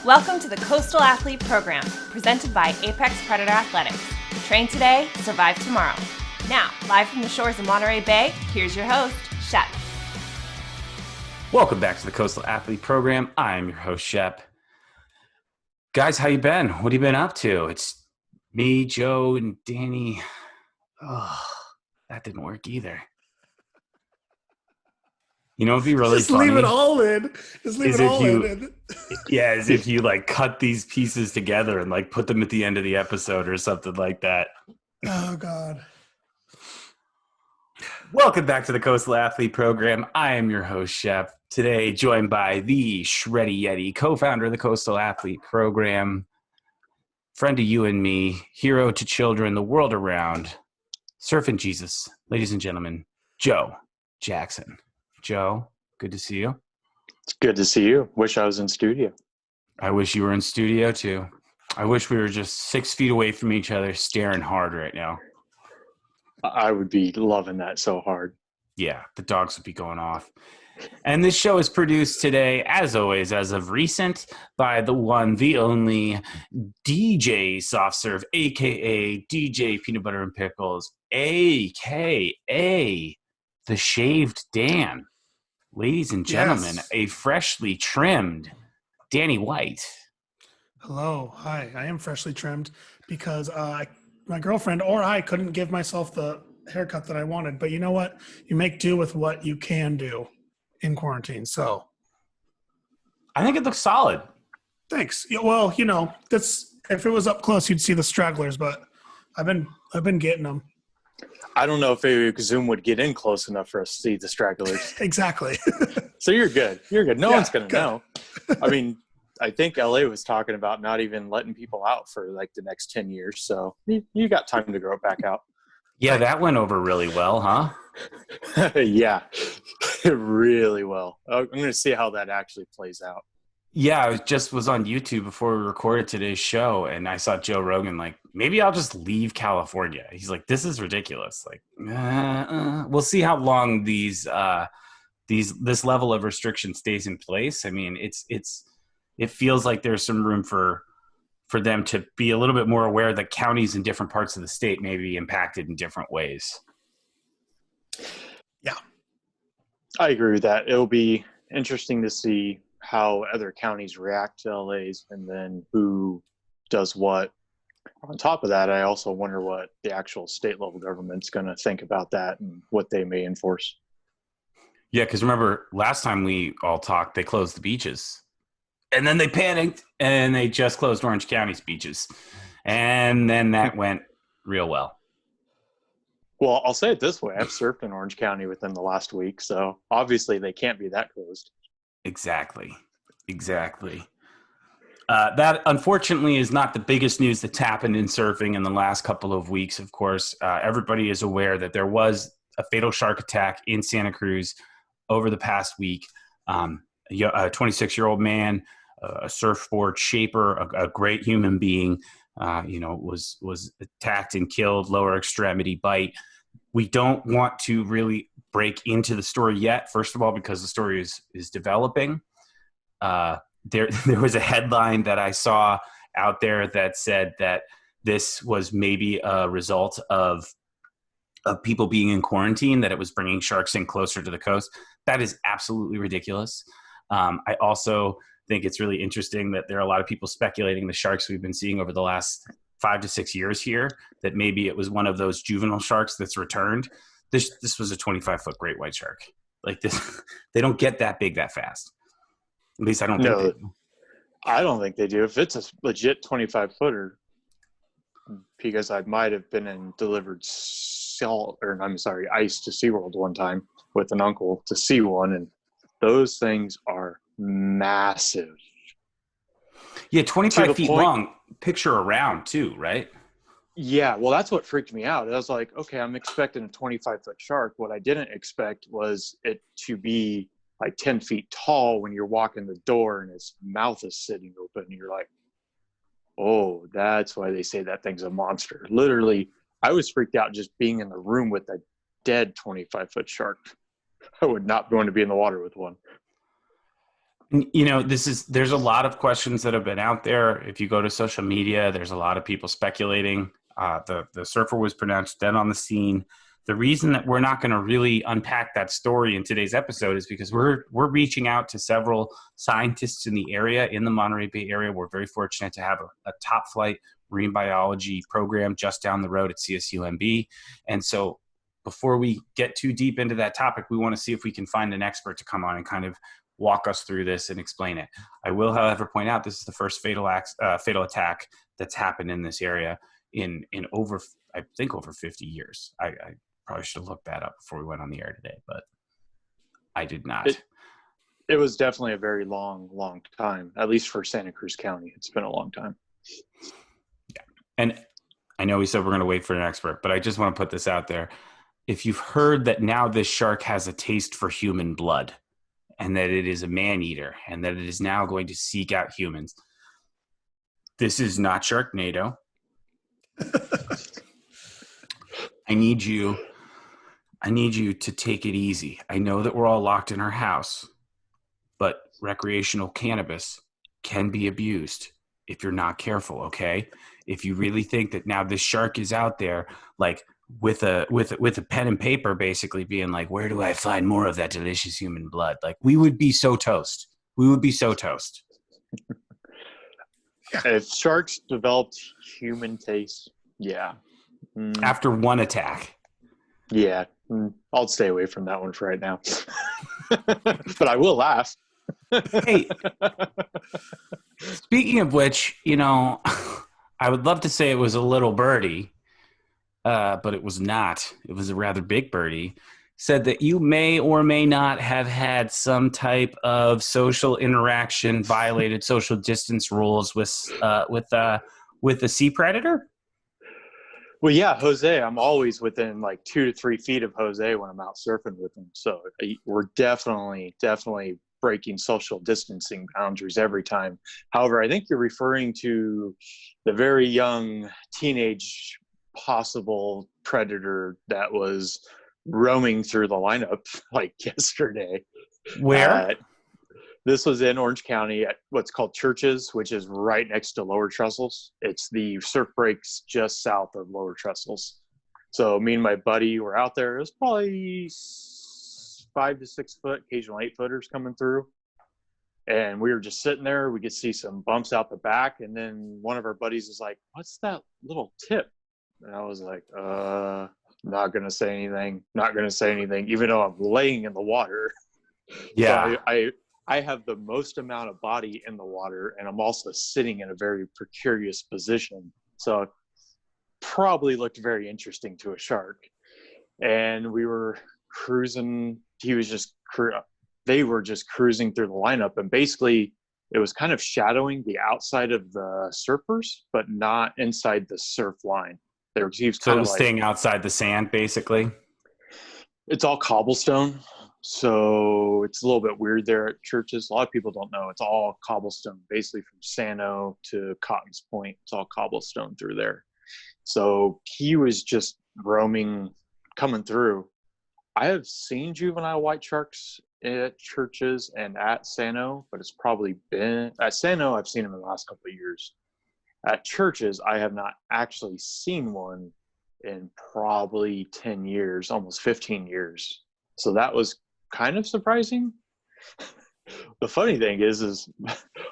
Welcome to the Coastal Athlete Program, presented by Apex Predator Athletics. Train today, survive tomorrow. Now, live from the shores of Monterey Bay, here's your host, Shep. Welcome back to the Coastal Athlete Program. I'm your host, Shep. Guys, how you been? What have you been up to? It's me, Joe, and Danny. Oh, that didn't work either. You know, it'd be really Just funny. Leave it all in. Just leave it all in. Yeah, as if you like cut these pieces together and like put them at the end of the episode or something like that. Oh, God. Welcome back to the Coastal Athlete Program. I am your host, Shep. Today, joined by the Shreddy Yeti, co-founder of the Coastal Athlete Program, friend to you and me, hero to children the world around, surfing Jesus, ladies and gentlemen, Joe Jackson. Joe, good to see you. It's good to see you. Wish I was in studio. I wish you were in studio too. I wish we were just 6 feet away from each other, staring hard right now. I would be loving that so hard. Yeah, the dogs would be going off. And this show is produced today, as always, as of recent, by the one, the only DJ Soft Serve, a.k.a. DJ Peanut Butter and Pickles, a.k.a. The Shaved Dan. Ladies and gentlemen, Yes. A freshly trimmed Danny White. Hello. Hi. I am freshly trimmed because my girlfriend or I couldn't give myself the haircut that I wanted. But you know what? You make do with what you can do in quarantine. So I think it looks solid. thanks. Yeah, well, you know, that's if it was up close, you'd see the stragglers. But I've been getting them. I don't know if a Zoom would get in close enough for us to see the stragglers. Exactly. So you're good. You're good. No Yeah, one's going to good. know. I mean, I think LA was talking about not even letting people out for like the next 10 years. So you got time to grow it back out. Yeah, that went over really well, huh? Yeah, really well. I'm going to see how that actually plays out. Yeah, I just was on YouTube before we recorded today's show, and I saw Joe Rogan like, maybe I'll just leave California. He's like, this is ridiculous. Like, we'll see how long this level of restriction stays in place. I mean, it feels like there's some room for them to be a little bit more aware that counties in different parts of the state may be impacted in different ways. Yeah. I agree with that. It'll be interesting to see how other counties react to LA's and then who does what. On top of that, I also wonder what the actual state level government's going to think about that and what they may enforce. Yeah, because remember last time we all talked, they closed the beaches. And then they panicked and they just closed Orange County's beaches. And then that went real well. Well, I'll say it this way. I've surfed in Orange County within the last week, so obviously they can't be that closed. Exactly. That, unfortunately, is not the biggest news that's happened in surfing in the last couple of weeks, of course. Everybody is aware that there was a fatal shark attack in Santa Cruz over the past week. A 26-year-old man, a surfboard shaper, a great human being, was attacked and killed, lower extremity bite. We don't want to really break into the story yet, first of all, because the story is developing. There was a headline that I saw out there that said that this was maybe a result of people being in quarantine, that it was bringing sharks in closer to the coast. That is absolutely ridiculous. I also think it's really interesting that there are a lot of people speculating the sharks we've been seeing over the last 5 to 6 years here, that maybe it was one of those juvenile sharks that's returned. This was a 25-foot great white shark. Like this, they don't get that big that fast. At least I don't think they do. I don't think they do. If it's a legit 25-footer, because I might have been and delivered ice to SeaWorld one time with an uncle to see one, and those things are massive. Yeah, 25 feet long, picture around too, right? Yeah, well, that's what freaked me out. I was like, okay, I'm expecting a 25-foot shark. What I didn't expect was it to be like 10 feet tall when you're walking the door and its mouth is sitting open. And you're like, oh, that's why they say that thing's a monster. Literally, I was freaked out just being in the room with a dead 25-foot shark. I would not want to be in the water with one. You know, there's a lot of questions that have been out there. If you go to social media, there's a lot of people speculating. The surfer was pronounced dead on the scene. The reason that we're not going to really unpack that story in today's episode is because we're reaching out to several scientists in the area, in the Monterey Bay area. We're very fortunate to have a top flight marine biology program just down the road at CSUMB. And so before we get too deep into that topic, we want to see if we can find an expert to come on and kind of walk us through this and explain it. I will, however, point out this is the first fatal attack that's happened in this area in over, I think, over 50 years. I probably should have looked that up before we went on the air today, but I did not. It was definitely a very long time, at least for Santa Cruz County. It's been a long time. Yeah. And I know we said we're going to wait for an expert, but I just want to put this out there. If you've heard that now this shark has a taste for human blood and that it is a man-eater and that it is now going to seek out humans, this is not Sharknado. I need you to take it easy. I know that we're all locked in our house, but recreational cannabis can be abused if you're not careful, okay? If you really think that now this shark is out there, like with a pen and paper, basically being like, where do I find more of that delicious human blood? Like, we would be so toast. We would be so toast. If sharks developed human taste, yeah. After one attack. Yeah. I'll stay away from that one for right now. But I will laugh. Hey, speaking of which, you know, I would love to say it was a little birdie, but it was not. It was a rather big birdie. Said that you may or may not have had some type of social interaction, violated social distance rules with the sea predator. Well, yeah, Jose, I'm always within like 2 to 3 feet of Jose when I'm out surfing with him. So we're definitely breaking social distancing boundaries every time. However, I think you're referring to the very young teenage possible predator that was roaming through the lineup like yesterday. Where? This was in Orange County at what's called Churches, which is right next to Lower Trestles. It's the surf breaks just south of Lower Trestles. So me and my buddy were out there. It was probably 5 to 6 foot, occasional 8-footers coming through. And we were just sitting there. We could see some bumps out the back. And then one of our buddies is like, what's that little tip? And I was like, not going to say anything. Not going to say anything, even though I'm laying in the water. Yeah. So I have the most amount of body in the water, and I'm also sitting in a very precarious position. So it probably looked very interesting to a shark. And we were cruising. They were just cruising through the lineup. And basically, it was kind of shadowing the outside of the surfers, but not inside the surf line. He was So it was staying outside the sand, basically? It's all cobblestone. So it's a little bit weird there at Churches. A lot of people don't know. It's all cobblestone, basically from Sano to Cotton's Point. It's all cobblestone through there. So he was just roaming, coming through. I have seen juvenile white sharks at Churches and at Sano, but it's probably been at Sano. I've seen them in the last couple of years. At Churches, I have not actually seen one in probably 10 years, almost 15 years. So that was kind of surprising. The funny thing is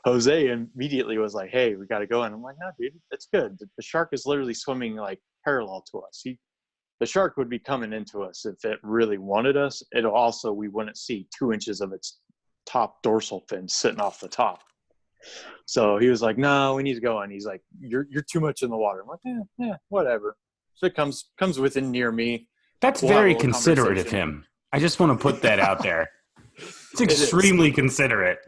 Jose immediately was like, hey, we got to go. And I'm like, no, dude, it's good. The shark is literally swimming like parallel to us. The shark would be coming into us if it really wanted us. We wouldn't see 2 inches of its top dorsal fin sitting off the top. So he was like, no, we need to go. And he's like, you're too much in the water. I'm like, yeah, whatever. If it comes within near me. That's very considerate of him. I just want to put that out there. It's extremely considerate.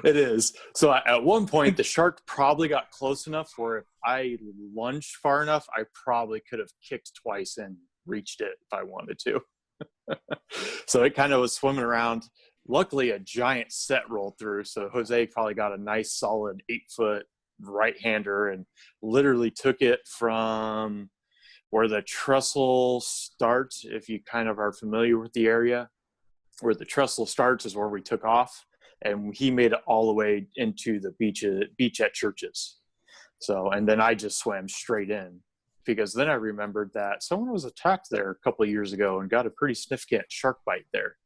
It is. So at one point, the shark probably got close enough where if I lunged far enough, I probably could have kicked twice and reached it if I wanted to. So it kind of was swimming around. Luckily, a giant set rolled through. So Jose probably got a nice solid 8-foot right-hander and literally took it from where the trestle starts. If you kind of are familiar with the area, where the trestle starts is where we took off. and he made it all the way into the beach at Churches. So, and then I just swam straight in, because then I remembered that someone was attacked there a couple of years ago and got a pretty significant shark bite there.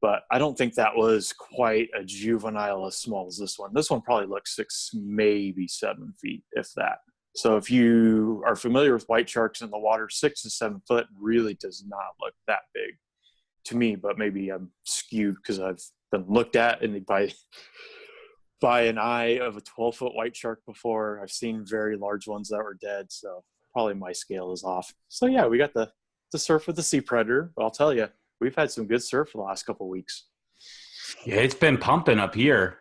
But I don't think that was quite a juvenile as small as this one. This one probably looks 6, maybe 7 feet, if that. So if you are familiar with white sharks in the water, 6 to 7 foot really does not look that big to me, but maybe I'm skewed because I've been looked at by an eye of a 12-foot white shark before. I've seen very large ones that were dead, so probably my scale is off. So yeah, we got the surf with the sea predator. But I'll tell you, we've had some good surf the last couple of weeks. Yeah, it's been pumping up here.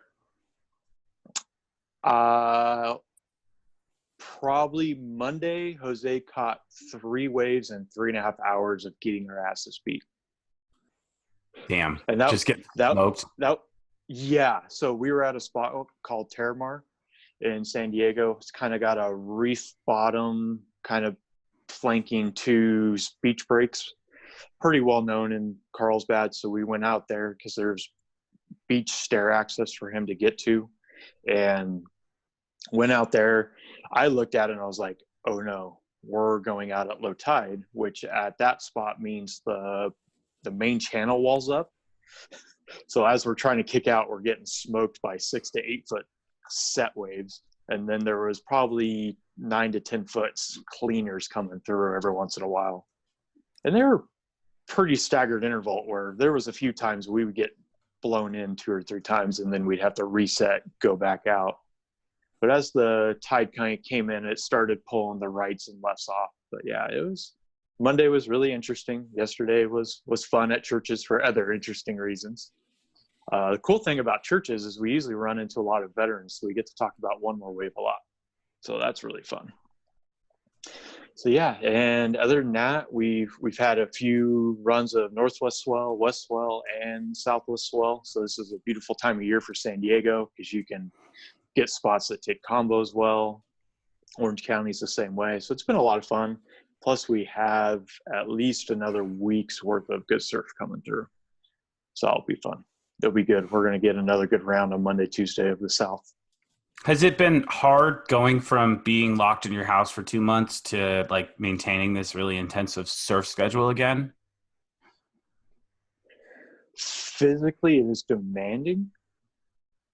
Probably Monday, Jose caught 3 waves in 3.5 hours of getting her asses beat. Damn. And that just get smoked. Yeah. So we were at a spot called Terramar in San Diego. It's kind of got a reef bottom, kind of flanking 2 beach breaks. Pretty well known in Carlsbad. So we went out there because there's beach stair access for him to get to, and went out there. I looked at it and I was like, oh no, we're going out at low tide, which at that spot means the main channel walls up. So as we're trying to kick out, we're getting smoked by 6 to 8 foot set waves. And then there was probably 9 to 10 foot cleaners coming through every once in a while. And they were pretty staggered interval, where there was a few times we would get blown in 2 or 3 times and then we'd have to reset, go back out. But as the tide kind of came in, it started pulling the rights and lefts off. But yeah, Monday was really interesting. Yesterday was fun at Churches for other interesting reasons. The cool thing about Churches is we usually run into a lot of veterans, so we get to talk about one more wave a lot. So that's really fun. So yeah, and other than that, we've had a few runs of northwest swell, west swell, and southwest swell. So this is a beautiful time of year for San Diego because you can get spots that take combos well. Orange County's the same way. So it's been a lot of fun. Plus we have at least another week's worth of good surf coming through. So it'll be fun. It'll be good. We're going to get another good round on Monday, Tuesday of the South. Has it been hard going from being locked in your house for 2 months to like maintaining this really intensive surf schedule again? Physically, it is demanding.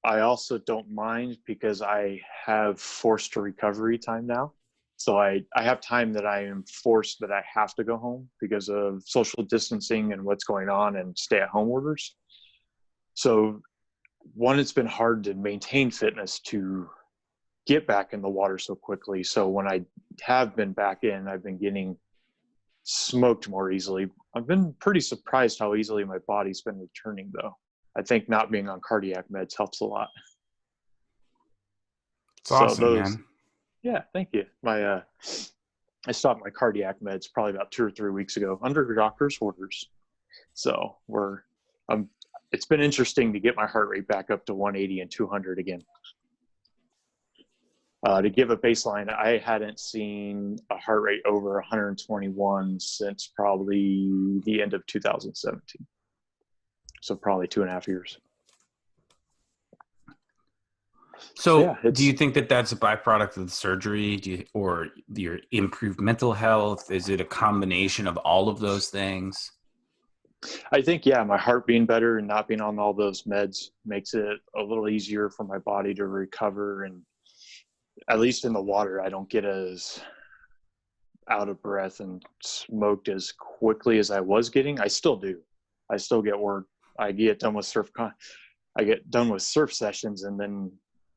I also don't mind because I have forced recovery time now. So I have time that I am forced that I have to go home because of social distancing and what's going on and stay-at-home orders. So one, it's been hard to maintain fitness to get back in the water so quickly. So when I have been back in, I've been getting smoked more easily. I've been pretty surprised how easily my body's been returning, though. I think not being on cardiac meds helps a lot. It's awesome, man. Yeah, thank you. I stopped my cardiac meds probably about 2 or 3 weeks ago under doctor's orders. So it's been interesting to get my heart rate back up to 180 and 200 again. To give a baseline, I hadn't seen a heart rate over 121 since probably the end of 2017. So probably 2.5 years. So yeah, do you think that that's a byproduct of the surgery or your improved mental health? Is it a combination of all of those things? I think, yeah, my heart being better and not being on all those meds makes it a little easier for my body to recover. And at least in the water, I don't get as out of breath and smoked as quickly as I was getting. I still do. I still get work. I get done with surf sessions and then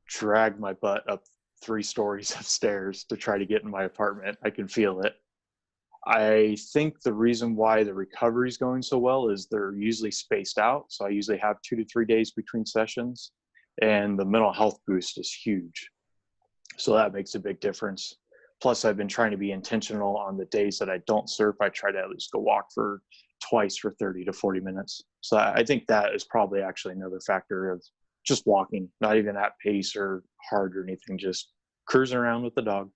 drag my butt up 3 stories of stairs to try to get in my apartment. I can feel it. I think the reason why the recovery is going so well is they're usually spaced out. So I usually have 2 to 3 days between sessions, and the mental health boost is huge. So that makes a big difference. Plus, I've been trying to be intentional on the days that I don't surf. I try to at least go walk twice for 30 to 40 minutes. So I think that is probably actually another factor of just walking, not even at pace or hard or anything, just cruising around with the dog.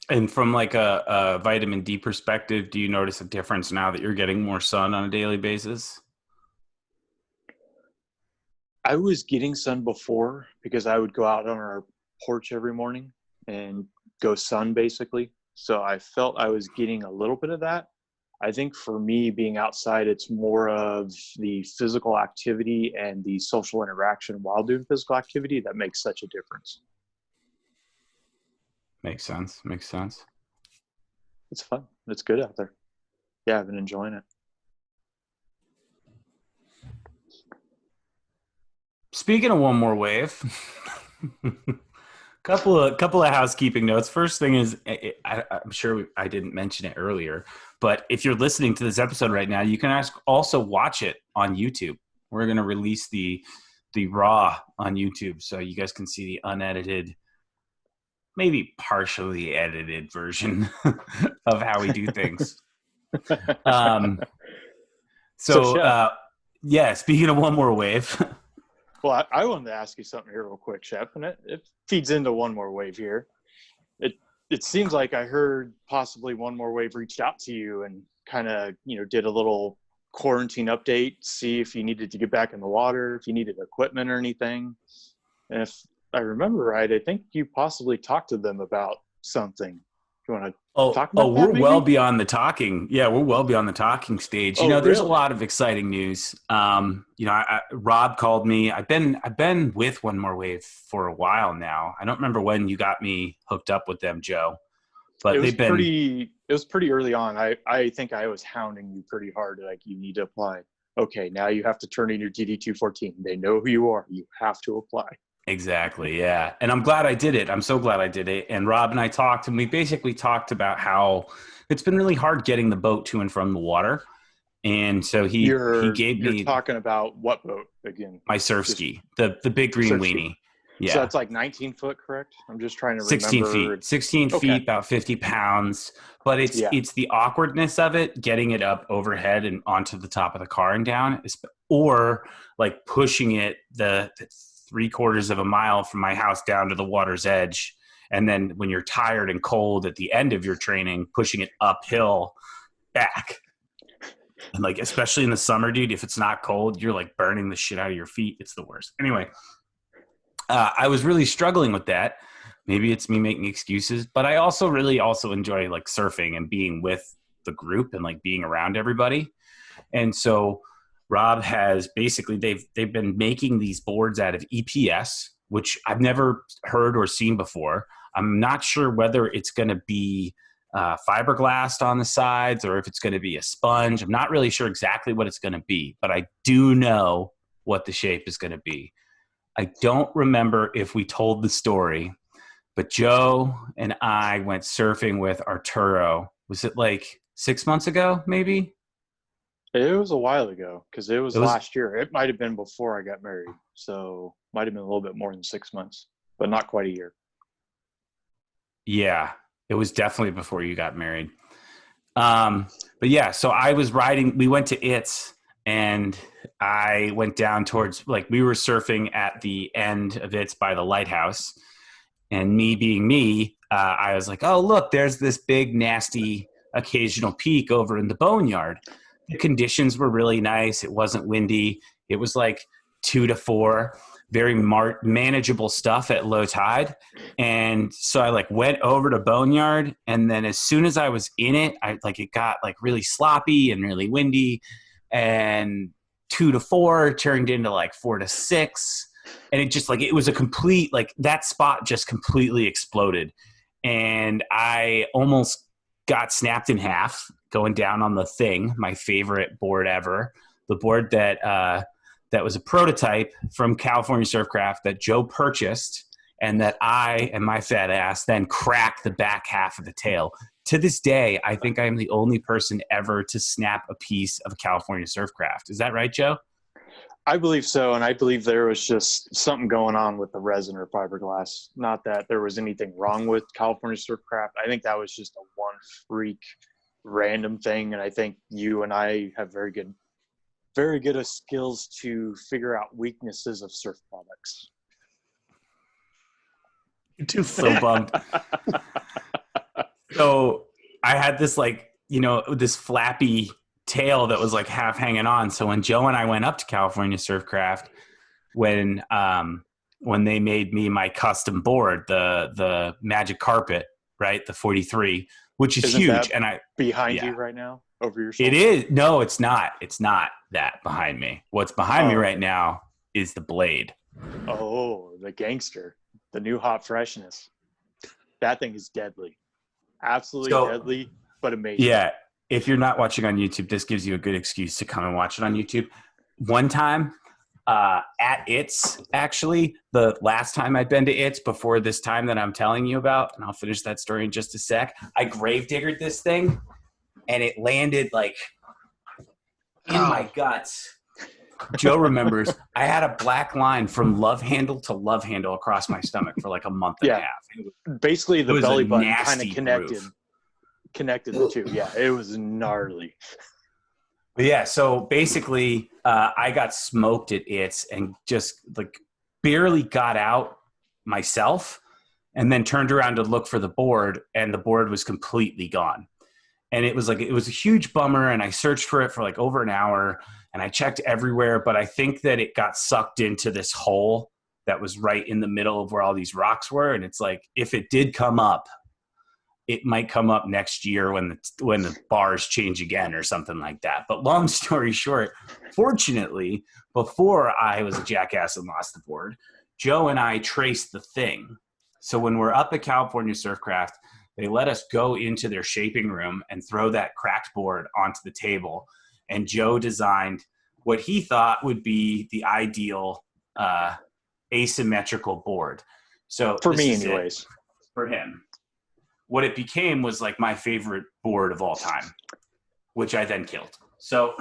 And from like a vitamin D perspective, do you notice a difference now that you're getting more sun on a daily basis? I was getting sun before because I would go out on our porch every morning and go sun basically. So I felt I was getting a little bit of that. I think for me being outside, it's more of the physical activity and the social interaction while doing physical activity that makes such a difference. Makes sense. It's fun. It's good out there. Yeah, I've been enjoying it. Speaking of one more wave, couple of housekeeping notes. First thing is, I'm sure I didn't mention it earlier, but if you're listening to this episode right now, you can also watch it on YouTube. We're going to release the raw on YouTube, so you guys can see the unedited, maybe partially edited version of how we do things. Yeah, speaking of one more wave. Well, I wanted to ask you something here real quick, Shep, and it feeds into one more wave here. It seems like I heard possibly one more wave reached out to you and kind of, did a little quarantine update, see if you needed to get back in the water, if you needed equipment or anything. And if I remember right, I think you possibly talked to them about something. You want to talk about that? We're maybe? Well beyond the talking. Yeah, we're well beyond the talking stage. There's a lot of exciting news. Rob called me. I've been with One More Wave for a while now. I don't remember when you got me hooked up with them, Joe. But it was pretty early on. I think I was hounding you pretty hard. Like, you need to apply. Okay, now you have to turn in your DD-214. They know who you are. You have to apply. Exactly, yeah. And I'm glad I did it. I'm so glad I did it. And Rob and I talked, and we basically talked about how it's been really hard getting the boat to and from the water. And so he gave me... You're talking about what boat again? My surf ski, the big green weenie. Yeah. So that's like 19 foot, correct? I'm just trying to 16 remember. 16 feet, about 50 pounds. But it's the awkwardness of it, getting it up overhead and onto the top of the car and down, or like pushing it the 3/4 of a mile from my house down to the water's edge. And then when you're tired and cold at the end of your training, pushing it uphill back. And like, especially in the summer, dude, if it's not cold, you're like burning the shit out of your feet. It's the worst. Anyway, I was really struggling with that. Maybe it's me making excuses, but I also enjoy like surfing and being with the group and like being around everybody. And so Rob has basically, they've been making these boards out of EPS, which I've never heard or seen before. I'm not sure whether it's going to be fiberglass on the sides or if it's going to be a sponge. I'm not really sure exactly what it's going to be, but I do know what the shape is going to be. I don't remember if we told the story, but Joe and I went surfing with Arturo. Was it like 6 months ago, maybe? It was a while ago because it was last year. It might have been before I got married. So might have been a little bit more than 6 months, but not quite a year. Yeah, it was definitely before you got married. But yeah, so I was riding, we went to ITS and I went down towards, like, we were surfing at the end of ITS by the lighthouse. And me being me, I was like, oh, look, there's this big, nasty occasional peak over in the boneyard. The conditions were really nice. It wasn't windy. It was like 2 to 4, very manageable stuff at low tide. And so I like went over to boneyard. And then as soon as I was in it, it got like really sloppy and really windy, and 2 to 4 turned into like 4 to 6. And it just like, it was a complete, like that spot just completely exploded. And I almost got snapped in half going down on the Thing, my favorite board ever. The board that was a prototype from California Surfcraft that Joe purchased, and that I and my fat ass then cracked the back half of the tail. To this day, I think I am the only person ever to snap a piece of a California Surfcraft. Is that right, Joe? I believe so, and I believe there was just something going on with the resin or fiberglass. Not that there was anything wrong with California Surfcraft. I think that was just a one freak random thing, and I think you and I have very good skills to figure out weaknesses of surf products. You're too so bummed. So I had this this flappy tail that was like half hanging on. So when Joe and I went up to California Surfcraft, when they made me my custom board, the Magic Carpet, right? The 43, which is Isn't huge. that And behind you right now, over your shoulder? it is. No, it's not. It's not that behind me. What's behind me right now is the blade. Oh, the gangster, the new hot freshness. That thing is deadly. Absolutely deadly, but amazing. Yeah. If you're not watching on YouTube, this gives you a good excuse to come and watch it on YouTube. One time at It's, actually, the last time I'd been to It's before this time that I'm telling you about, and I'll finish that story in just a sec, I gravediggered this thing, and it landed like in my guts. Joe remembers I had a black line from love handle to love handle across my stomach for like a month and a half. Basically, the belly button kind of connected the two. Yeah, it was gnarly. But yeah, so basically, I got smoked at It's and just like barely got out myself, and then turned around to look for the board, and the board was completely gone. And it was a huge bummer, and I searched for it for like over an hour, and I checked everywhere, but I think that it got sucked into this hole that was right in the middle of where all these rocks were. And it's like, if it did come up, it might come up next year when the bars change again or something like that. But long story short, fortunately, before I was a jackass and lost the board, Joe and I traced the thing. So when we're up at California Surfcraft, they let us go into their shaping room and throw that cracked board onto the table. And Joe designed what he thought would be the ideal asymmetrical board. So for me, anyways, for him, what it became was like my favorite board of all time, which I then killed. So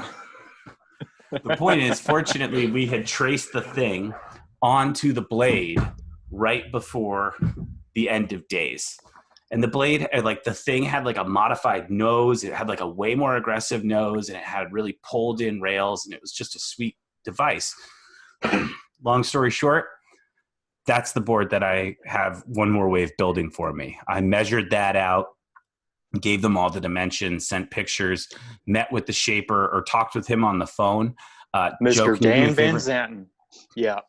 the point is, fortunately, we had traced the thing onto the blade right before the end of days. And the blade, like the thing had like a modified nose. It had like a way more aggressive nose, and it had really pulled in rails, and it was just a sweet device. Long story short, that's the board that I have One More Wave building for me. I measured that out, gave them all the dimensions, sent pictures, met with the shaper or talked with him on the phone. Mr. Dan Van Zanten. Yeah.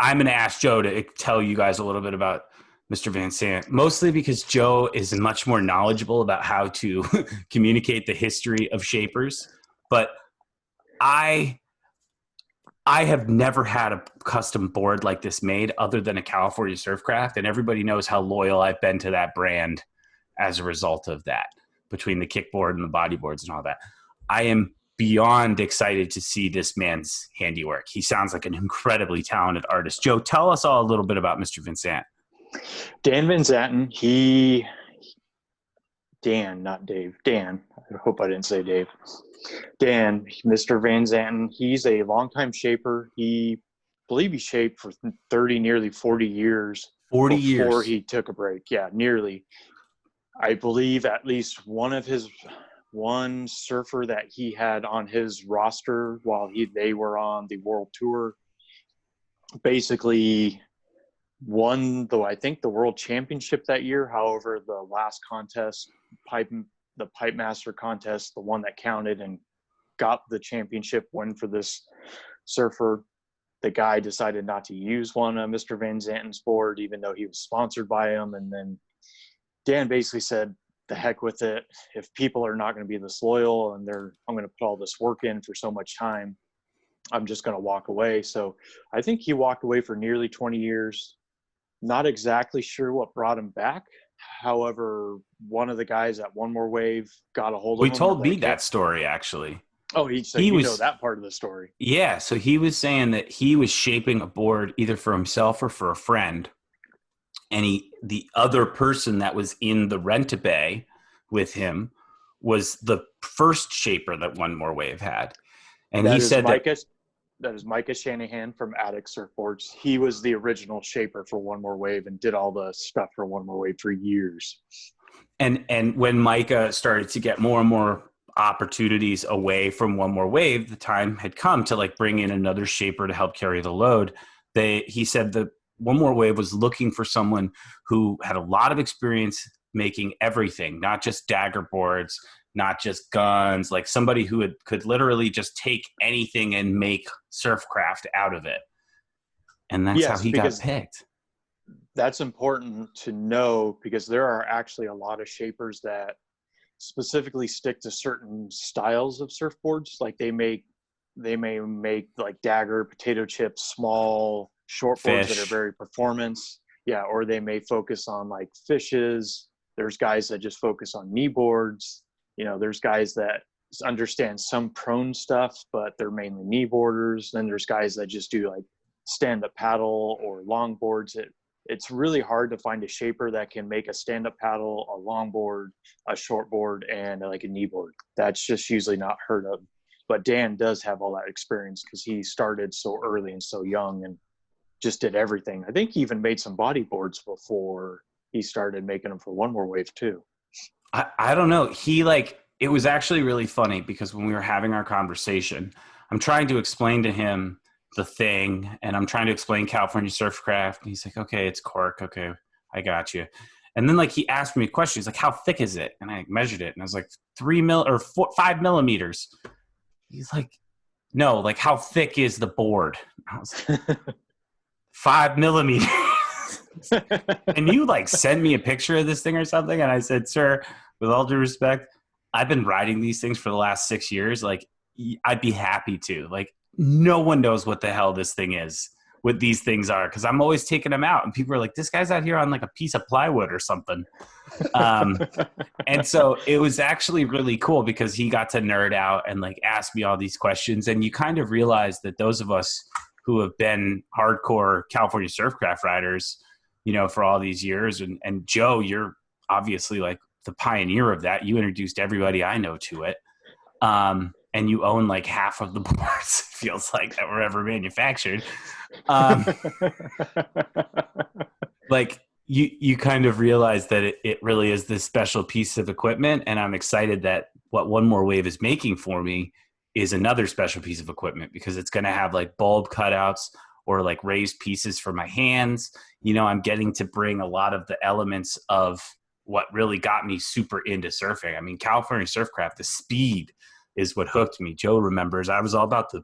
I'm going to ask Joe to tell you guys a little bit about Mr. Van Sant, mostly because Joe is much more knowledgeable about how to communicate the history of shapers. But I have never had a custom board like this made other than a California Surfcraft, and everybody knows how loyal I've been to that brand as a result of that, between the kickboard and the bodyboards and all that. I am beyond excited to see this man's handiwork. He sounds like an incredibly talented artist. Joe, tell us all a little bit about Mr. Van Sant. Dan Van Zanten, Dan, not Dave. Dan, I hope I didn't say Dave. Dan, Mr. Van Zanten, he's a longtime shaper. I believe he shaped for 30, nearly 40 years. 40 years. Before he took a break. Yeah, nearly. I believe at least one surfer that he had on his roster while they were on the world tour basically won, though I think, the world championship that year. However, the last contest, the Pipe Master contest, the one that counted and got the championship win for this surfer, the guy decided not to use one of Mr. Van Zanten's board, even though he was sponsored by him. And then Dan basically said, the heck with it. If people are not going to be this loyal and I'm going to put all this work in for so much time, I'm just going to walk away. So I think he walked away for nearly 20 years. Not exactly sure what brought him back. However, one of the guys at One More Wave got a hold of him. He told me that story, actually. Oh, he know that part of the story. Yeah, so he was saying that he was shaping a board either for himself or for a friend. And the other person that was in the rent-a-bay with him was the first shaper that One More Wave had. And he said that is Micah Shanahan from Attic Surfboards. He was the original shaper for One More Wave and did all the stuff for One More Wave for years. And when Micah started to get more and more opportunities away from One More Wave, the time had come to like bring in another shaper to help carry the load. He said that One More Wave was looking for someone who had a lot of experience making everything, not just dagger boards, not just guns, like somebody who could literally just take anything and make surfcraft out of it. And that's how he got picked. That's important to know, because there are actually a lot of shapers that specifically stick to certain styles of surfboards. Like they may make like dagger, potato chip, small shortboards that are very performance. Yeah. Or they may focus on like fishes. There's guys that just focus on knee boards. You know, there's guys that understand some prone stuff, but they're mainly knee boarders. Then there's guys that just do like stand-up paddle or long boards. It's really hard to find a shaper that can make a stand-up paddle, a longboard, a shortboard, and like a knee board. That's just usually not heard of. But Dan does have all that experience because he started so early and so young and just did everything. I think he even made some bodyboards before he started making them for One More Wave too. I don't know. It was actually really funny because when we were having our conversation, I'm trying to explain to him the thing, and I'm trying to explain California Surfcraft, and he's like, okay, it's cork. Okay, I got you. And then like he asked me a question. He's like, how thick is it? And I measured it, and I was like 5 millimeters. He's like, no, like how thick is the board? I was like, 5 millimeters. Can you like send me a picture of this thing or something? And I said, sir, with all due respect, I've been riding these things for the last 6 years. Like I'd be happy to. Like no one knows what the hell this thing is, what these things are, because I'm always taking them out and people are like, this guy's out here on like a piece of plywood or something. And so it was actually really cool because he got to nerd out and like ask me all these questions, and you kind of realize that those of us who have been hardcore California Surfcraft riders, you know, for all these years, and Joe, you're obviously like the pioneer of that. You introduced everybody I know to it. And you own like half of the boards, it feels like, that were ever manufactured. Like you kind of realize that it really is this special piece of equipment. And I'm excited that what One More Wave is making for me is another special piece of equipment, because it's going to have like bulb cutouts or like raised pieces for my hands. You know, I'm getting to bring a lot of the elements of what really got me super into surfing. I mean, California Surfcraft, the speed is what hooked me. Joe remembers I was all about the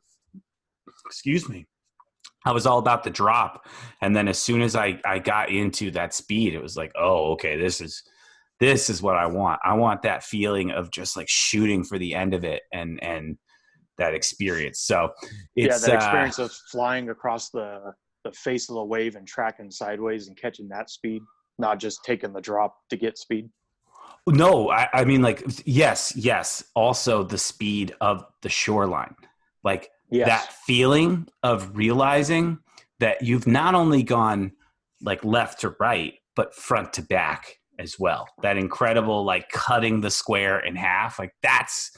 drop. And then as soon as I got into that speed, it was like, oh, okay, this is what I want. I want that feeling of just like shooting for the end of it and that experience. So it's that experience of flying across the face of the wave and tracking sideways and catching that speed, not just taking the drop to get speed. No, I mean, like, yes. Also the speed of the shoreline, like that feeling of realizing that you've not only gone like left to right, but front to back as well. That incredible, like cutting the square in half. Like that's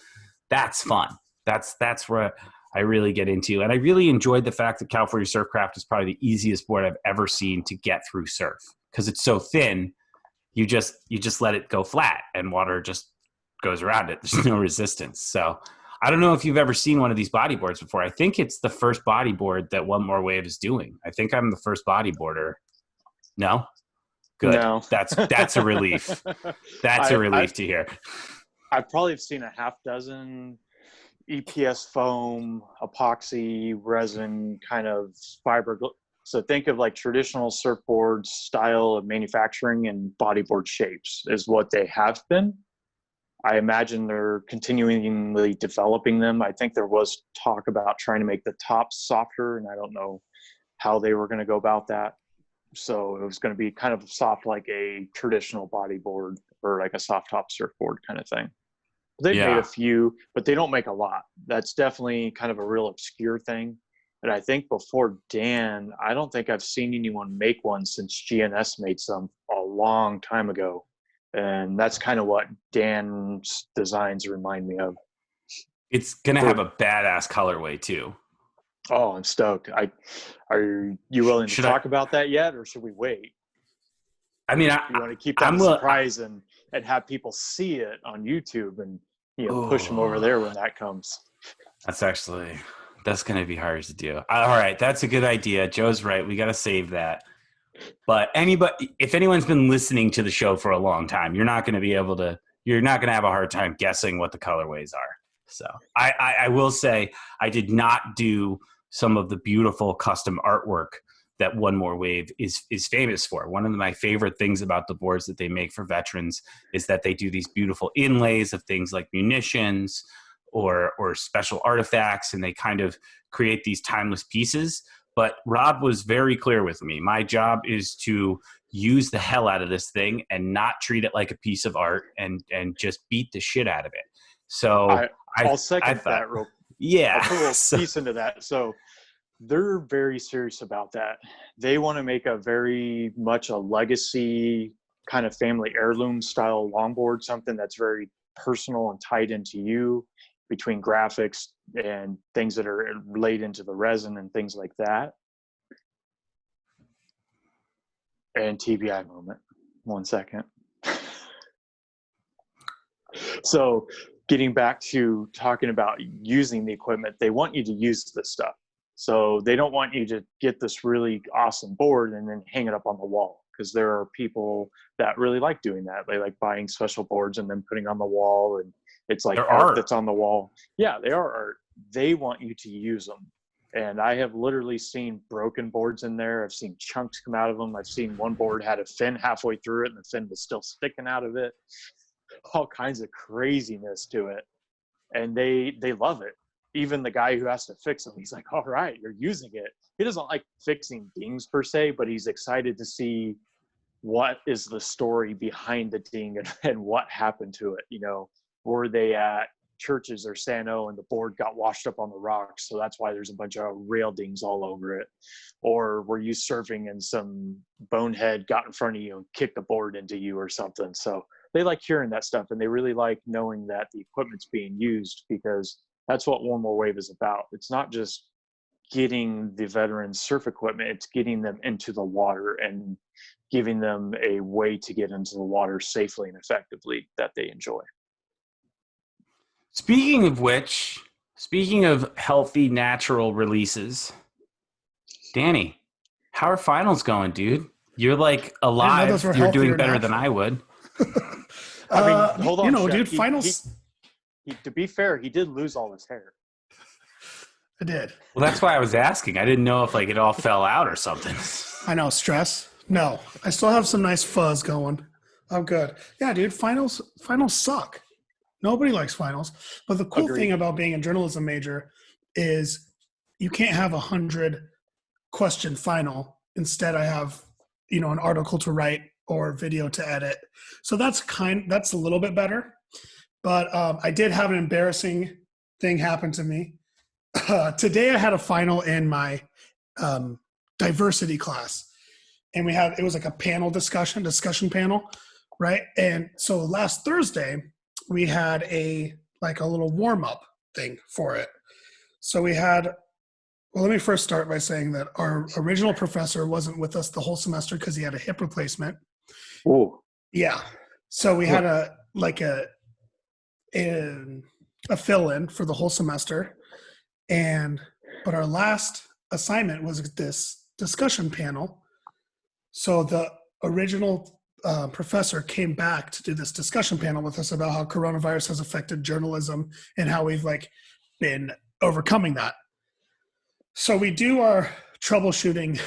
fun. That's where I really get into. And I really enjoyed the fact that California Surfcraft is probably the easiest board I've ever seen to get through surf, because it's so thin. You just let it go flat and water just goes around it. There's no resistance. So I don't know if you've ever seen one of these bodyboards before. I think it's the first bodyboard that One More Wave is doing. I think I'm the first bodyboarder. No? Good. No. That's a relief. That's a relief to hear. I probably have seen a half dozen EPS foam, epoxy, resin kind of fiber. So think of like traditional surfboard style of manufacturing and bodyboard shapes is what they have been. I imagine they're continually developing them. I think there was talk about trying to make the top softer, and I don't know how they were going to go about that. So it was going to be kind of soft, like a traditional bodyboard or like a soft top surfboard kind of thing. They've made a few, but they don't make a lot. That's definitely kind of a real obscure thing. And I think before Dan, I don't think I've seen anyone make one since GNS made some a long time ago. And that's kind of what Dan's designs remind me of. It's going to have a badass colorway too. Oh, I'm stoked. Are you willing to talk about that yet, or should we wait? I mean, you want to keep that surprise and have people see it on YouTube and push them over there when that comes. That's going to be hard to do. All right, that's a good idea. Joe's right. We got to save that. But if anyone's been listening to the show for a long time, you're not going to be able to you're not going to have a hard time guessing what the colorways are. So I will say I did not do some of the beautiful custom artwork that One More Wave is famous for. One of my favorite things about the boards that they make for veterans is that they do these beautiful inlays of things like munitions or special artifacts, and they kind of create these timeless pieces. But Rob was very clear with me. My job is to use the hell out of this thing and not treat it like a piece of art and just beat the shit out of it. So I'll second that real. Yeah. I'll put a little piece into that. So they're very serious about that. They want to make a very much a legacy kind of family heirloom style longboard, something that's very personal and tied into you, between graphics and things that are laid into the resin and things like that. And TBI moment, 1 second. So getting back to talking about using the equipment, they want you to use this stuff. So they don't want you to get this really awesome board and then hang it up on the wall, because there are people that really like doing that. They like buying special boards and then putting on the wall, and it's like art that's on the wall. Yeah, they are art. They want you to use them. And I have literally seen broken boards in there. I've seen chunks come out of them. I've seen one board had a fin halfway through it and the fin was still sticking out of it. All kinds of craziness to it. And they love it. Even the guy who has to fix them, he's like, all right, you're using it. He doesn't like fixing dings per se, but he's excited to see what is the story behind the ding and what happened to it. You know, were they at churches or Sano and the board got washed up on the rocks, so that's why there's a bunch of rail dings all over it? Or were you surfing and some bonehead got in front of you and kicked the board into you or something? So they like hearing that stuff, and they really like knowing that the equipment's being used, because that's what One More Wave is about. It's not just getting the veterans surf equipment, it's getting them into the water and giving them a way to get into the water safely and effectively that they enjoy. Speaking of which, speaking of healthy, natural releases, Danny, how are finals going, dude? You're like alive. You're doing better than I would. I mean, hold on. You know, Chef. dude, finals. To be fair, he did lose all his hair. I did. Well, that's why I was asking. I didn't know if like it all fell out or something. I know, stress. No, I still have some nice fuzz going. I'm good. Yeah, dude, finals suck. Nobody likes finals. But the cool thing about being a journalism major is you can't have 100-question final. Instead, I have, an article to write or video to edit. So that's a little bit better. But I did have an embarrassing thing happen to me. Today I had a final in my diversity class, and it was like a panel discussion panel, right? And so last Thursday we had a little warm up thing for it. So let me first start by saying that our original professor wasn't with us the whole semester because he had a hip replacement. Oh, yeah. So we had a fill-in for the whole semester. But our last assignment was this discussion panel. So the original professor came back to do this discussion panel with us about how coronavirus has affected journalism and how we've been overcoming that. So we do our troubleshooting.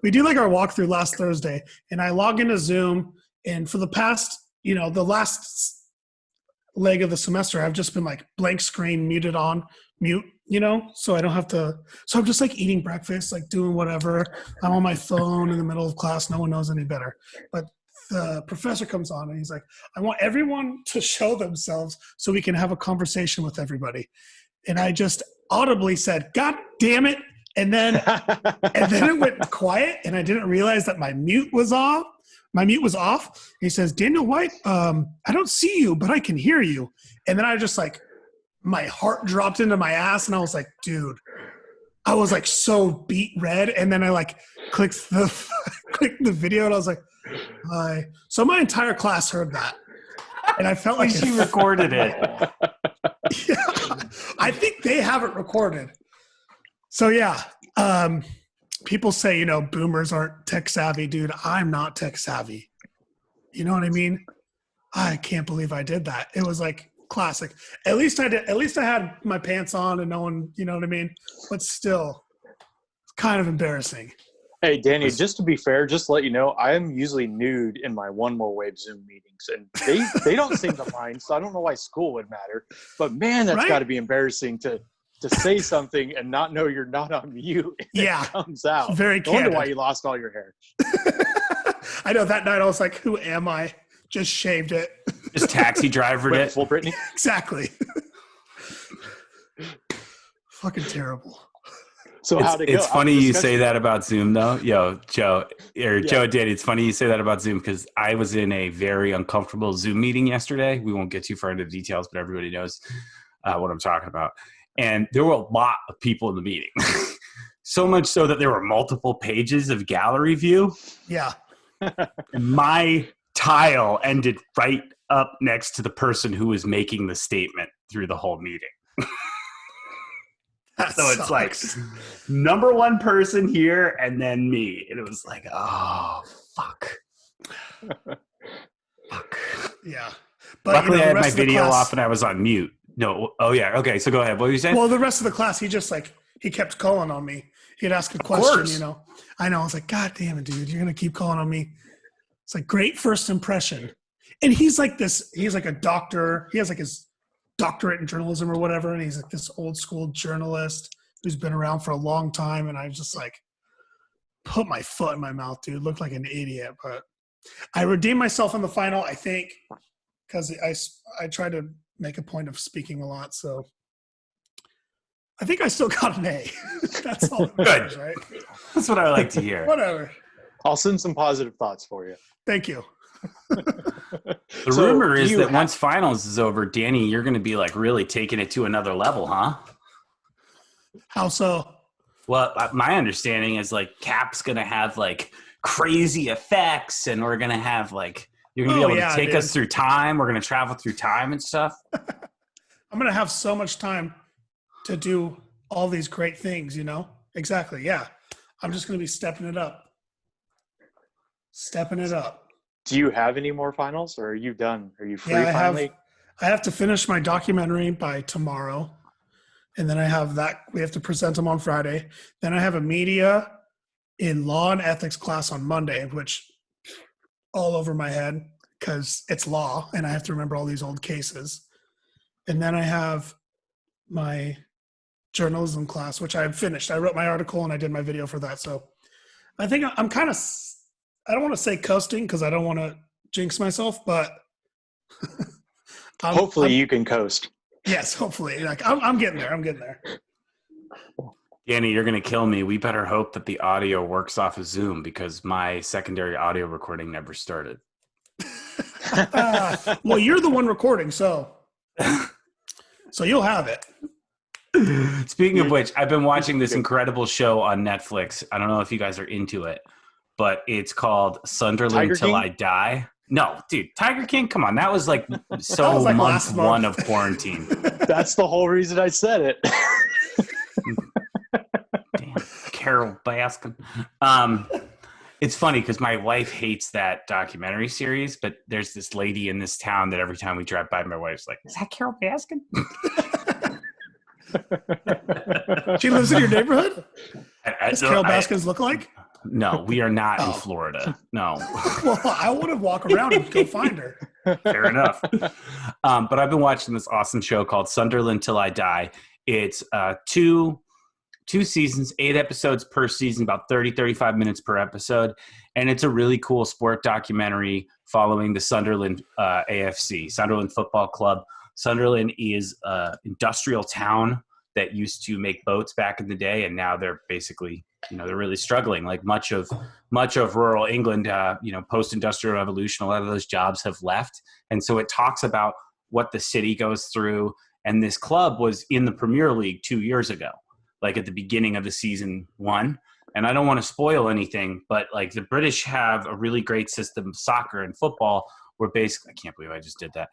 We do our walkthrough last Thursday, and I log into Zoom, and for the past, the last leg of the semester, I've just been blank screen, muted on, mute, so I don't have to. So I'm just eating breakfast, doing whatever. I'm on my phone in the middle of class. No one knows any better. But the professor comes on and he's like, I want everyone to show themselves so we can have a conversation with everybody. And I just audibly said, God damn it. And then it went quiet, and I didn't realize that my mute was off. My mute was off. He says, Daniel White, I don't see you, but I can hear you. And then I just my heart dropped into my ass, and I was like, dude, I was so beat red. And then I clicked the video, and I was like, hi. So my entire class heard that. And I felt like she recorded it. Yeah, I think they have it recorded. So yeah, people say, boomers aren't tech savvy, dude. I'm not tech savvy. You know what I mean? I can't believe I did that. It was like classic. At least I did. At least I had my pants on and no one, you know what I mean? But still, it's kind of embarrassing. Hey, Danny, just to be fair, just to let you know, I am usually nude in my One More Wave Zoom meetings, and they don't seem to mind, so I don't know why school would matter. But, man, that's got to be embarrassing to say something and not know you're not on mute. Yeah. It comes out. Very I wonder candid. why you lost all your hair. I know that night I was like, who am I? Just shaved it. Just taxi drivered it. Full Brittany? Exactly. Fucking terrible. So how'd it go? It's funny you say that about Zoom, though. Yo, Joe and Danny, it's funny you say that about Zoom because I was in a very uncomfortable Zoom meeting yesterday. We won't get too far into the details, but everybody knows what I'm talking about. And there were a lot of people in the meeting. So much so that there were multiple pages of gallery view. Yeah. And my tile ended right up next to the person who was making the statement through the whole meeting. So it's like number one person here and then me. And it was like, oh, fuck. Fuck. Yeah. But luckily, I had my rest of the video class- off and I was on mute. No. Oh, yeah. Okay. So go ahead. What were you saying? Well, the rest of the class, he just like, he kept calling on me. He'd ask a question, course. you know. I know. I was like, God damn it, dude. You're going to keep calling on me. It's like, great first impression. And he's like this, he's like a doctor. He has like his doctorate in journalism or whatever. And he's like this old school journalist who's been around for a long time. And I just like put my foot in my mouth, dude. Looked like an idiot. But I redeemed myself in the final, I think, because I tried to make a point of speaking a lot. So I think I still got an A. That's all that matters, right? That's what I like to hear. Whatever. I'll send some positive thoughts for you. Thank you. The rumor is that once finals is over, Danny, you're going to be like really taking it to another level, huh? How so? Well, my understanding is like Cap's going to have like crazy effects and we're going to have like, you're going to be able to take us through time. We're going to travel through time and stuff. I'm going to have so much time to do all these great things, you know? Exactly. Yeah. I'm just going to be stepping it up. Stepping it up. Do you have any more finals or are you done? Are you free finally? I have to finish my documentary by tomorrow. And then I have that. We have to present them on Friday. Then I have a media in law and ethics class on Monday, which all over my head because it's law and I have to remember all these old cases. And then I have my journalism class, which I've finished. I wrote my article and I did my video for that. So I think I'm kind of, I don't want to say coasting because I don't want to jinx myself, but hopefully you can coast. Yes, hopefully. Like I'm getting there. I'm getting there. Danny, you're going to kill me. We better hope that the audio works off of Zoom because my secondary audio recording never started. Well, you're the one recording, so you'll have it. Speaking of which, I've been watching this incredible show on Netflix. I don't know if you guys are into it, but it's called Sunderland Till I Die. No, dude, Tiger King, come on. That was like month one of quarantine. That's the whole reason I said it. Damn, Carol Baskin. It's funny because my wife hates that documentary series, but there's this lady in this town that every time we drive by, my wife's like, is that Carol Baskin? She lives in your neighborhood? Does Carol Baskins look like? No, we are not in Florida. No. Well, I want to walk around and go find her. Fair enough. But I've been watching this awesome show called Sunderland Till I Die. It's two seasons, 8 episodes per season, about 35 minutes per episode. And it's a really cool sport documentary following the Sunderland AFC, Sunderland Football Club. Sunderland is an industrial town that used to make boats back in the day. And now they're basically, they're really struggling. Like much of rural England, post-industrial revolution, a lot of those jobs have left. And so it talks about what the city goes through. And this club was in the Premier League 2 years ago, like at the beginning of the season 1. And I don't want to spoil anything, but like the British have a really great system of soccer and football where basically, I can't believe I just did that.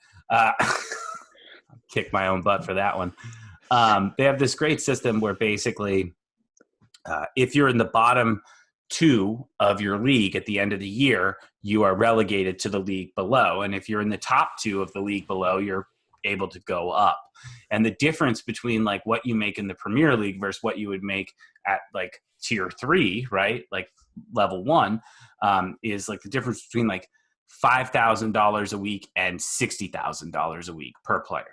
Kick my own butt for that one. They have this great system where basically if you're in the bottom 2 of your league at the end of the year, you are relegated to the league below. And if you're in the top 2 of the league below, you're able to go up. And the difference between like what you make in the Premier League versus what you would make at like tier 3, right? Like level 1, is like the difference between like $5,000 a week and $60,000 a week per player,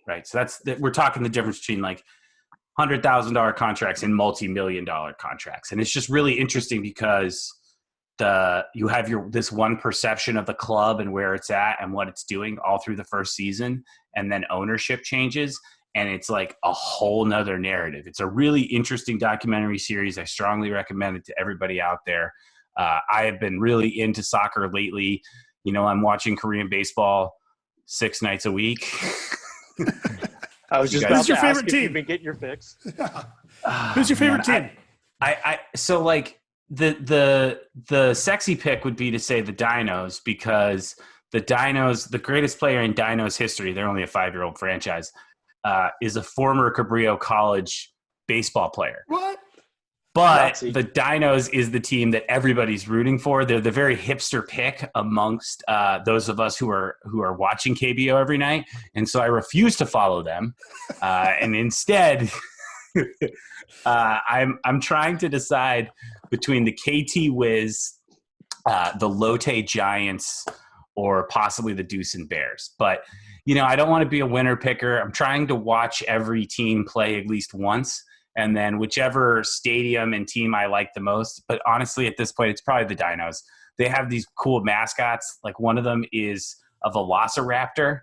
right? So we're talking the difference between like $100,000 contracts and multi-million-dollar contracts. And it's just really interesting because you have this one perception of the club and where it's at and what it's doing all through the first season, and then ownership changes, and it's like a whole nother narrative. It's a really interesting documentary series. I strongly recommend it to everybody out there. I have been really into soccer lately. You know, I'm watching Korean baseball 6 nights a week. I was just about to ask if you've been getting your fix. Who's your favorite team? So like the sexy pick would be to say the Dinos, because the Dinos, the greatest player in Dinos history, they're only a 5-year-old franchise, is a former Cabrillo College baseball player. What? But the Dinos is the team that everybody's rooting for. They're the very hipster pick amongst those of us who are watching KBO every night. And so I refuse to follow them. And instead, I'm trying to decide between the KT Wiz, the Lotte Giants, or possibly the Deucin Bears. But, you know, I don't want to be a winner picker. I'm trying to watch every team play at least once, and then whichever stadium and team I like the most. But honestly, at this point, it's probably the Dinos. They have these cool mascots. Like one of them is a velociraptor,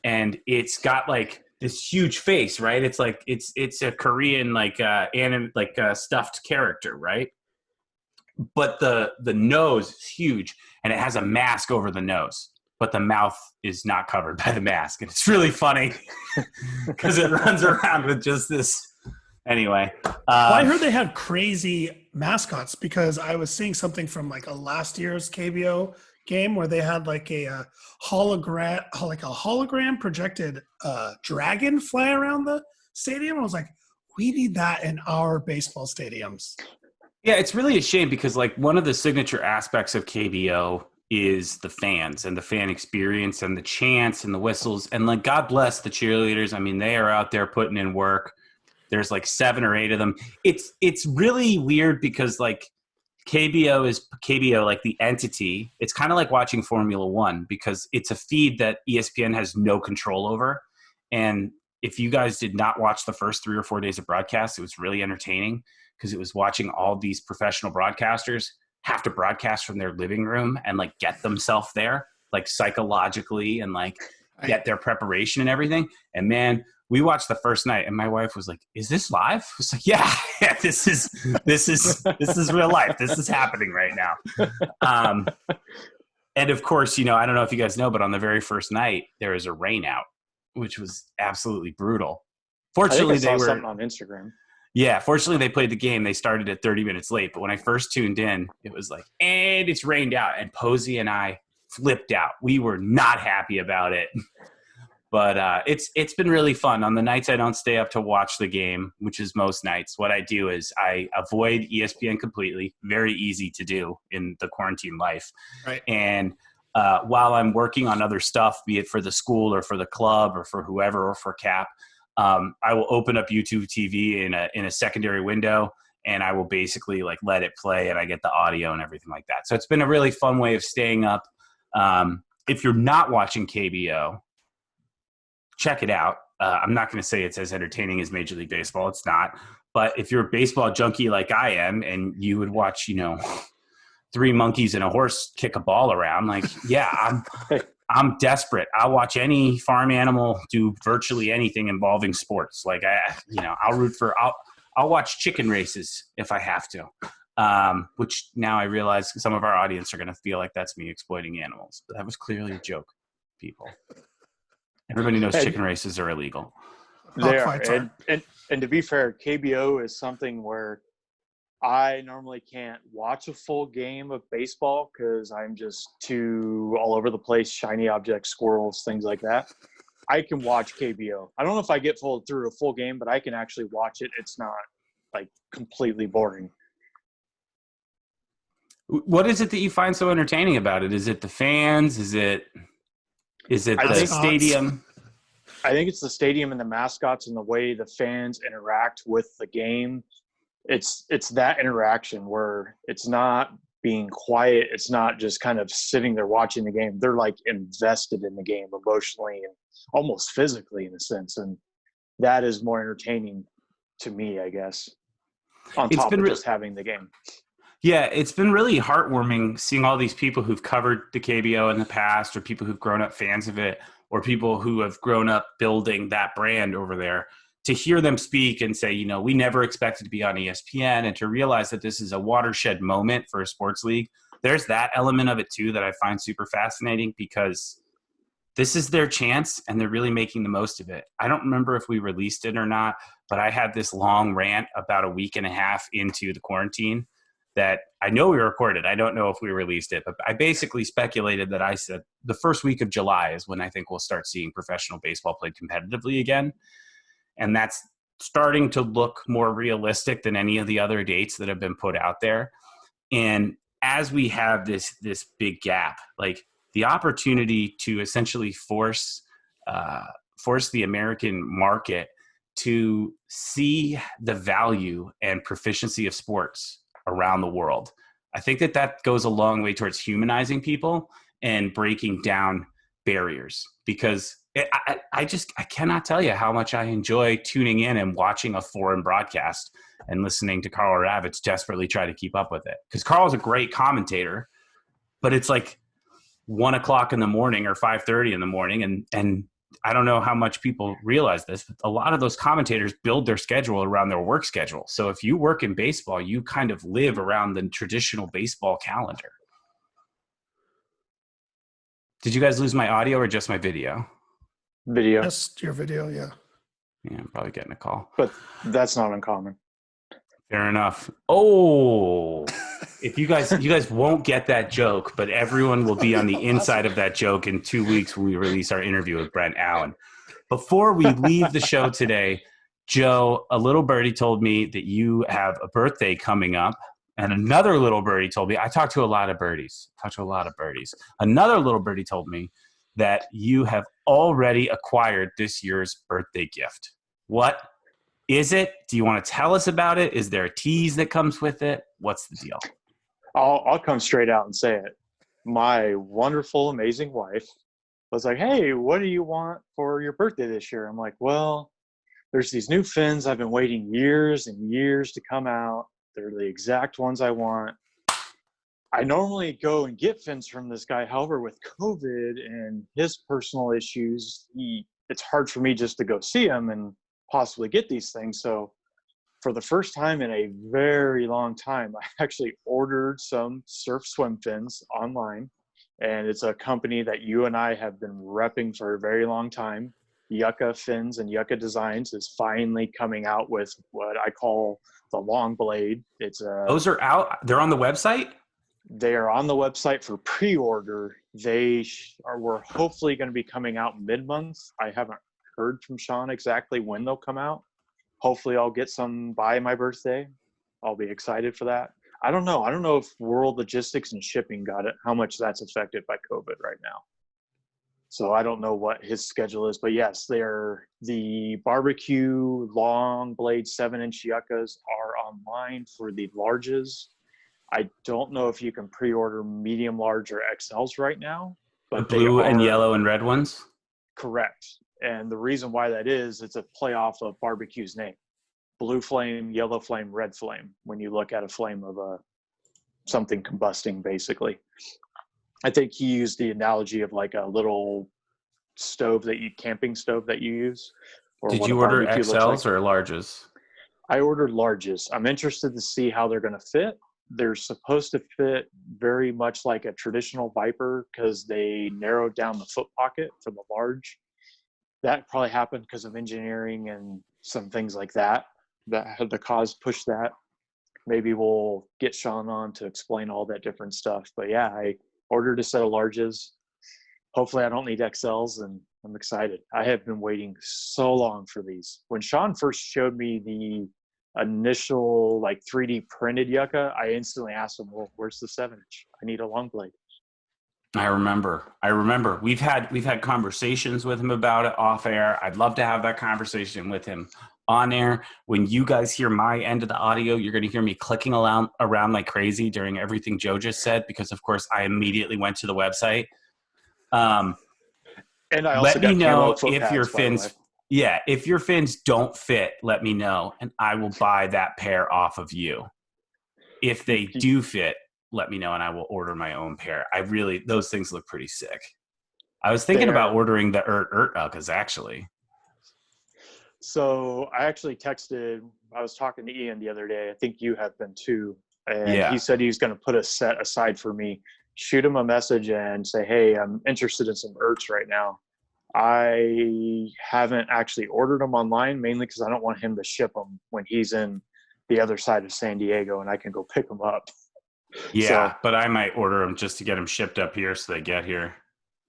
and it's got like this huge face, right? It's like it's a Korean stuffed character, right? But the nose is huge, and it has a mask over the nose, but the mouth is not covered by the mask. And it's really funny because it runs around with just this. Anyway. I heard they have crazy mascots, because I was seeing something from like a last year's KBO game where they had like a hologram projected dragon fly around the stadium. I was like, we need that in our baseball stadiums. Yeah, it's really a shame because like one of the signature aspects of KBO is the fans and the fan experience and the chants and the whistles. And like, God bless the cheerleaders. I mean, they are out there putting in work. There's like 7 or 8 of them. It's really weird because like KBO is KBO, like the entity. It's kind of like watching Formula One because it's a feed that ESPN has no control over. And if you guys did not watch the first 3 or 4 days of broadcast, it was really entertaining because it was watching all these professional broadcasters have to broadcast from their living room and like get themselves there, like psychologically, and like get their preparation and everything. And man, we watched the first night, and my wife was like, "Is this live?" I was like, "Yeah, this is real life. This is happening right now." And of course, you know, I don't know if you guys know, but on the very first night, there was a rain out, which was absolutely brutal. Fortunately, I saw something on Instagram. Yeah, fortunately, they played the game. They started at 30 minutes late, but when I first tuned in, it was like, and it's rained out, and Posey and I flipped out. We were not happy about it. But it's been really fun. On the nights I don't stay up to watch the game, which is most nights, what I do is I avoid ESPN completely. Very easy to do in the quarantine life. Right. And while I'm working on other stuff, be it for the school or for the club or for whoever or for CAP, I will open up YouTube TV in a secondary window, and I will basically like let it play, and I get the audio and everything like that. So it's been a really fun way of staying up. If you're not watching KBO, check it out. I'm not going to say it's as entertaining as Major League Baseball. It's not. But if you're a baseball junkie like I am, and you would watch, you know, 3 monkeys and a horse kick a ball around, like, yeah, I'm desperate. I'll watch any farm animal do virtually anything involving sports. Like, I'll watch chicken races if I have to. Which now I realize some of our audience are going to feel like that's me exploiting animals. But that was clearly a joke, people. Everybody knows chicken races are illegal. They are. And to be fair, KBO is something where I normally can't watch a full game of baseball because I'm just too all over the place, shiny objects, squirrels, things like that. I can watch KBO. I don't know if I get through a full game, but I can actually watch it. It's not like completely boring. What is it that you find so entertaining about it? Is it the fans? Is it I the think stadium? I think it's the stadium and the mascots and the way the fans interact with the game. It's that interaction where it's not being quiet. It's not just kind of sitting there watching the game. They're like invested in the game emotionally and almost physically in a sense. And that is more entertaining to me, I guess, on It's top been of re- just having the game. Yeah, it's been really heartwarming seeing all these people who've covered the KBO in the past, or people who've grown up fans of it, or people who have grown up building that brand over there, to hear them speak and say, we never expected to be on ESPN, and to realize that this is a watershed moment for a sports league. There's that element of it too that I find super fascinating, because this is their chance and they're really making the most of it. I don't remember if we released it or not, but I had this long rant about a week and a half into the quarantine that I know we recorded. I don't know if we released it, but I basically speculated that I said the first week of July is when I think we'll start seeing professional baseball played competitively again. And that's starting to look more realistic than any of the other dates that have been put out there. And as we have this big gap, like the opportunity to essentially force the American market to see the value and proficiency of sports around the world, I think that goes a long way towards humanizing people and breaking down barriers. Because I cannot tell you how much I enjoy tuning in and watching a foreign broadcast and listening to Carl Ravitz desperately try to keep up with it. Because Carl's a great commentator, but it's like 1 o'clock in the morning or 5:30 in the morning. And I don't know how much people realize this, but a lot of those commentators build their schedule around their work schedule. So if you work in baseball, you kind of live around the traditional baseball calendar. Did you guys lose my audio or just my video? Video. Just your video, yeah. Yeah, I'm probably getting a call. But that's not uncommon. Fair enough. Oh, if you guys won't get that joke, but everyone will be on the inside of that joke in 2 weeks when we release our interview with Brent Allen. Before we leave the show today, Joe, a little birdie told me that you have a birthday coming up, and another little birdie told me, I talk to a lot of birdies. Another little birdie told me that you have already acquired this year's birthday gift. What is it? Do you want to tell us about it? Is there a tease that comes with it? What's the deal? I'll come straight out and say it. My wonderful, amazing wife was like, hey, what do you want for your birthday this year? I'm like, well, there's these new fins. I've been waiting years and years to come out. They're the exact ones I want. I normally go and get fins from this guy. However, with COVID and his personal issues, it's hard for me just to go see him and possibly get these things. So for the first time in a very long time, I actually ordered some surf swim fins online. And it's a company that you and I have been repping for a very long time. Yucca Fins and Yucca Designs is finally coming out with what I call the long blade. Those are out. They're on the website? They are on the website for pre-order. We're hopefully going to be coming out mid-month. I haven't heard from Sean exactly when they'll come out. Hopefully I'll get some by my birthday. I'll be excited for that. I don't know if world logistics and shipping got it, how much that's affected by COVID right now. So I don't know what his schedule is, but yes, they're the barbecue long blade 7-inch yuccas are online for the larges. I don't know if you can pre-order medium, large, or XLs right now. But the blue and yellow and red ones? Correct. And the reason why that is, it's a play off of barbecue's name. Blue flame, yellow flame, red flame, when you look at a flame of something combusting, basically. I think he used the analogy of like a little camping stove that you use. Did you order XLs or larges? I ordered larges. I'm interested to see how they're going to fit. They're supposed to fit very much like a traditional Viper because they narrowed down the foot pocket for the large. That probably happened because of engineering and some things like that had the cause push that. Maybe we'll get Sean on to explain all that different stuff. But yeah, I ordered a set of larges. Hopefully I don't need XLs, and I'm excited. I have been waiting so long for these. When Sean first showed me initial like 3D printed yucca, I instantly asked him, well, where's the 7-inch? I need a long blade. I remember. We've had conversations with him about it off air. I'd love to have that conversation with him on air. When you guys hear my end of the audio, you're going to hear me clicking around like crazy during everything Joe just said, because of course I immediately went to the website. And I also let me know if pads, your fins, if your fins don't fit, let me know, and I will buy that pair off of you. If they do fit, let me know, and I will order my own pair. Those things look pretty sick. I was thinking about ordering the urturt Uckas actually. So I actually I was talking to Ian the other day. I think you have been too. And he said he's going to put a set aside for me. Shoot him a message and say, hey, I'm interested in some urts right now. I haven't actually ordered them online, mainly because I don't want him to ship them when he's in the other side of San Diego and I can go pick them up. Yeah, but I might order them just to get them shipped up here so they get here.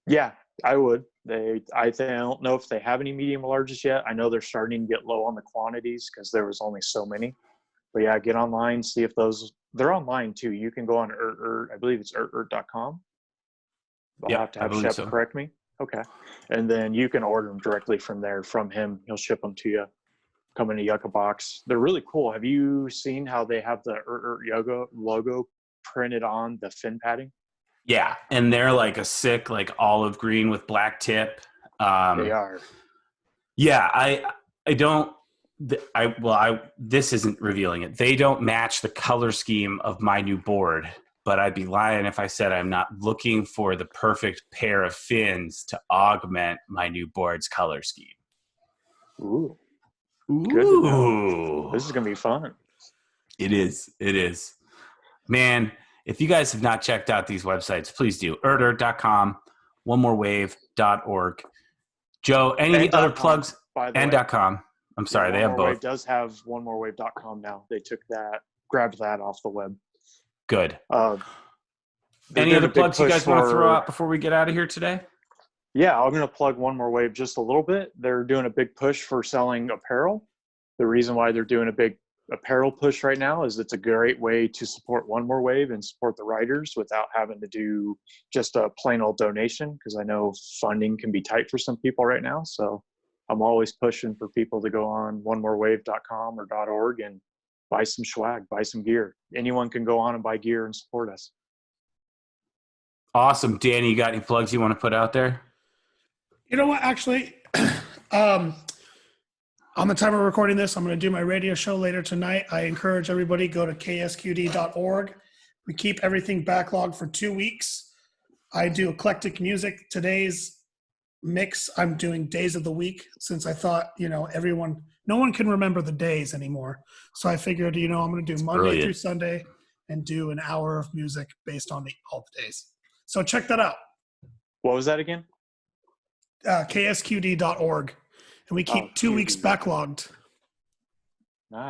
Yeah, I would. I don't know if they have any medium larges yet. I know they're starting to get low on the quantities because there was only so many. But yeah, get online, see if they're online too. You can go on urturt. I believe it's urturt.com. I'll have to have Shep correct me. Okay. And then you can order them directly from there, from him. He'll ship them to you. Come in a yucca box. They're really cool. Have you seen how they have the urturt yucca logo printed on the fin padding? Yeah, and they're like a sick, like olive green with black tip. They are. Yeah, this isn't revealing it. They don't match the color scheme of my new board, but I'd be lying if I said I'm not looking for the perfect pair of fins to augment my new board's color scheme. Ooh. Ooh. This is going to be fun. It is. Man, if you guys have not checked out these websites, please do. urturt.com, onemorewave.org. Joe, any other plugs? And .com. I'm sorry, they have both. Wave does have onemorewave.com now. They grabbed that off the web. Good. Any other plugs you guys want to throw out before we get out of here today? Yeah, I'm going to plug One More Wave just a little bit. They're doing a big push for selling apparel. The reason why they're doing a big apparel push right now is it's a great way to support One More Wave and support the writers without having to do just a plain old donation, because I know funding can be tight for some people right now. So I'm always pushing for people to go on onemorewave.com or .org and buy some swag, buy some gear. Anyone can go on and buy gear and support us. Awesome. Danny, you got any plugs you want to put out there? You know what, actually, on the time of recording this, I'm going to do my radio show later tonight. I encourage everybody, go to ksqd.org. We keep everything backlogged for 2 weeks. I do eclectic music. Today's mix, I'm doing days of the week, since I thought, no one can remember the days anymore. So I figured, I'm going to do Monday through Sunday and do an hour of music based on all the days. So check that out. What was that again? ksqd.org. And we keep 2 weeks backlogged.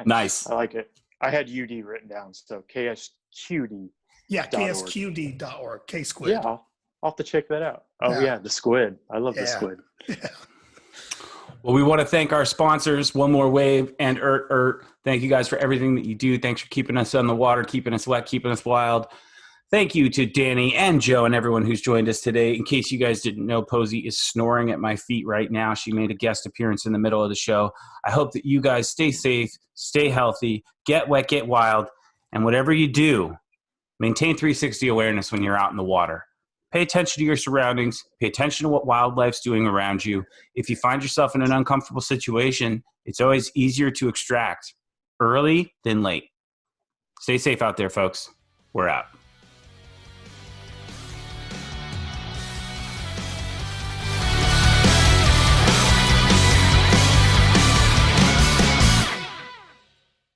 Nice. I like it. I had UD written down, so ksqd. Yeah, ksqd.org. K-squid. Yeah, I'll have to check that out. Oh, yeah, the squid. I love the squid. Yeah. Well, we want to thank our sponsors, One More Wave and urturt. Thank you guys for everything that you do. Thanks for keeping us on the water, keeping us wet, keeping us wild. Thank you to Danny and Joe and everyone who's joined us today. In case you guys didn't know, Posey is snoring at my feet right now. She made a guest appearance in the middle of the show. I hope that you guys stay safe, stay healthy, get wet, get wild, and whatever you do, maintain 360 awareness when you're out in the water. Pay attention to your surroundings. Pay attention to what wildlife's doing around you. If you find yourself in an uncomfortable situation, it's always easier to extract early than late. Stay safe out there, folks. We're out.